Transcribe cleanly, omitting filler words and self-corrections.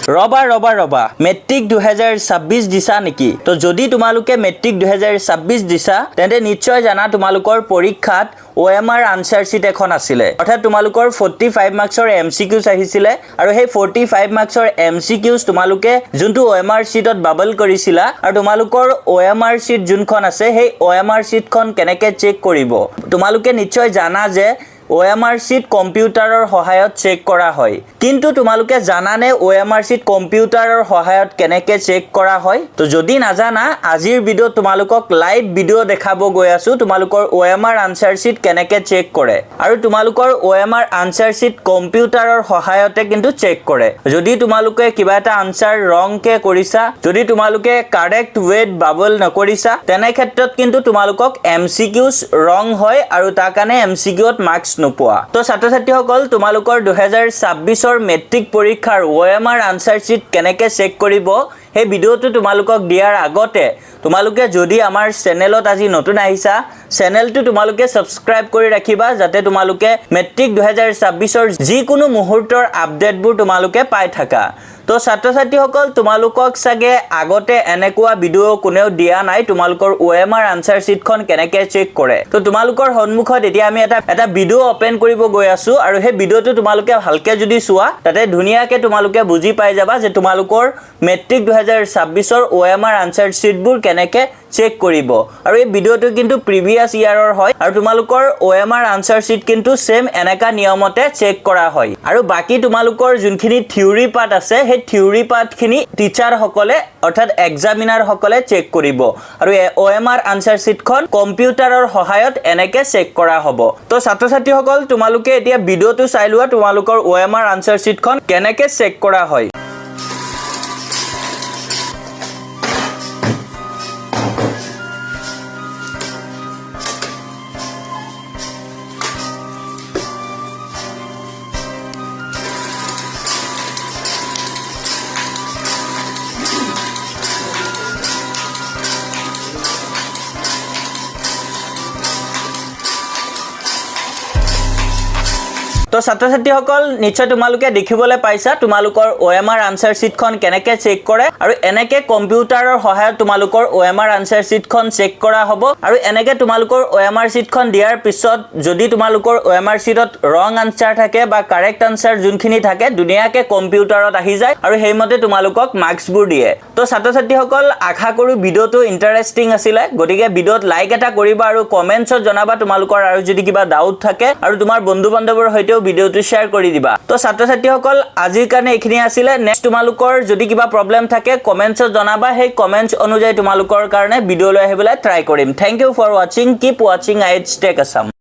ৰবা মেট্ৰিক 2026 দিছা নেকি? তো যদি তোমালোকে মেট্ৰিক 2026 দিছা তেন্তে নিশ্চয় জানা তোমালোকৰ পৰীক্ষাত OMR আনসাৰ শীট এখন আছিলে অৰ্থাৎ তোমালোকৰ 45 মাৰ্কছৰ MCQs আহিছিলে আৰু সেই 45 মাৰ্কছৰ MCQs তোমালোকে যোনটো OMR শীটত বাবল কৰিছিলা আৰু তোমালোকৰ OMR শীট যোনখন আছে সেই OMR শীটখন কেনেকৈ চেক কৰিব তোমালোকে নিশ্চয় জানা যে OMR শীট কম্পিউটাৰৰ সহায়ত চেক কৰা হয় কিন্তু তোমালোকে জানানে OMR শীট কম্পিউটাৰৰ সহায়ত কেনেকৈ চেক কৰা হয় তো যদি নাজানা আজিৰ ভিডিঅ' তোমালোকক লাইভ ভিডিঅ' দেখাব গৈ আছো তোমালোকৰ OMR আনসাৰ শীট কেনেকৈ চেক কৰে আৰু তোমালোকৰ OMR আনসাৰ শীট কম্পিউটাৰৰ সহায়তে কিন্তু চেক কৰে যদি তোমালোকে কিবা এটা আনসাৰ ৰং কে কৰিছা যদি তোমালোকে কাৰেক্ট ৱেট বাবল নকৰিছা তেনে ক্ষেত্ৰত কিন্তু তোমালোকক MCQs ৰং হয় আৰু তাৰ কাৰণে MCQত মাৰ্কছ নোপোৱা তো ছাত্ৰ-ছাত্ৰীসকল তোমালোকৰ 2026ৰ মেট্ৰিক পৰীক্ষাৰ OMR আনসাৰ শীট কেনেকৈ চেক কৰিব এই ভিডিঅ'টো তোমালোকক দিয়াৰ আগতে তোমালোকে যদি আমাৰ চেনেলত আজি নতুন আহিছা চেনেলটো তোমালোকে সাবস্ক্ৰাইব কৰি ৰাখিবা যাতে তোমালোকে মেট্ৰিক 2026ৰ যিকোনো মুহূৰ্তৰ আপডেটবোৰ তোমালোকে পাই থাকা তো ছাত্ৰ-ছাত্ৰীসকল তোমালোকক সাগে আগতে এনেকুৱা ভিডিঅ' কোনেও দিয়া নাই তোমালোকৰ OMR আনসাৰ শীটখন কেনেকৈ চেক কৰে তো তোমালোকৰ সন্মুখত এতিয়া আমি এটা ভিডিঅ' ওপেন কৰিব গৈ আছো আৰু সেই ভিডিঅ'টো তোমালোকে ভালকে যদি চোৱা তাতে ধুনিয়াকে তোমালোকে বুজি পাই যাবা যে তোমালোকৰ মেট্ৰিক 2026ৰ OMR আনসাৰ শীটবোৰ কেনেকৈ চেক কৰিব আৰু এই ভিডিঅ'টো কিন্তু প্ৰিভিয়াস ইয়াৰৰ হয় আৰু তোমালোকৰ OMR আনসাৰ শীট কিন্তু সেম এনেকা নিয়মতে চেক কৰা হয় আৰু বাকি তোমালোকৰ যোনখিনি থিওৰি পাৰ্ট আছে সেই থিওৰি পাৰ্টখিনি টিচাৰ সকলে অৰ্থাৎ এক্সামিনাৰ সকলে চেক কৰিব আৰু OMR আনসাৰ শীটখন কম্পিউটাৰৰ সহায়ত এনেকে চেক কৰা হ'ব তো ছাত্ৰ-ছাত্ৰী সকল তোমালোকে এতিয়া ভিডিঅ'টো চাই লোৱা তোমালোকৰ OMR আনসাৰ শীটখন কেনেকে চেক কৰা হয় তো ছাত্ৰ-ছাত্ৰীসকল নিশ্চয় তোমালোকে দেখিবলৈ পাইছা তোমালোকৰ OMR আনসাৰ শীটখন কেনেকৈ চেক কৰে আৰু এনেকে কম্পিউটাৰৰ সহায়ত তোমালোকৰ OMR আনসাৰ শীটখন চেক কৰা হ'ব আৰু এনেকে তোমালোকৰ OMR শীটখন দিয়াৰ পিছত যদি তোমালোকৰ OMR শীটত ৰং আনসাৰ থাকে বা কাৰেক্ট আনসাৰ যোনখিনি থাকে দুনিয়াকে কম্পিউটাৰত আহি যায় আৰু সেইমতে তোমালোকক মাৰ্কছবোৰ দিয়ে তো ছাত্ৰ-ছাত্ৰীসকল আশা কৰো ভিডিঅ'টো ইন্টাৰেষ্টিং আছিলে গতিকে ভিডিঅ'ত লাইক এটা কৰিবা আৰু কমেন্টছত জনাবা তোমালোকৰ আৰু যদি কিবা ডাউট থাকে আৰু তোমাৰ বন্ধু-বান্ধৱৰ সৈতে ভিডিঅ'টো শেয়াৰ কৰি দিবা তো ছাত্ৰ-ছাত্ৰীসকল আজিৰ কাৰণে এইখিনি আছিল নেক্সট তোমালোকৰ যদি কিবা প্ৰবলেম থাকে কমেন্টছত জনাবা সেই কমেন্টছ অনুযায়ী তোমালোকৰ কাৰণে ভিডিঅ' লৈ আহিবলৈ ট্ৰাই কৰিম thank you for watching keep watching IHTech Assam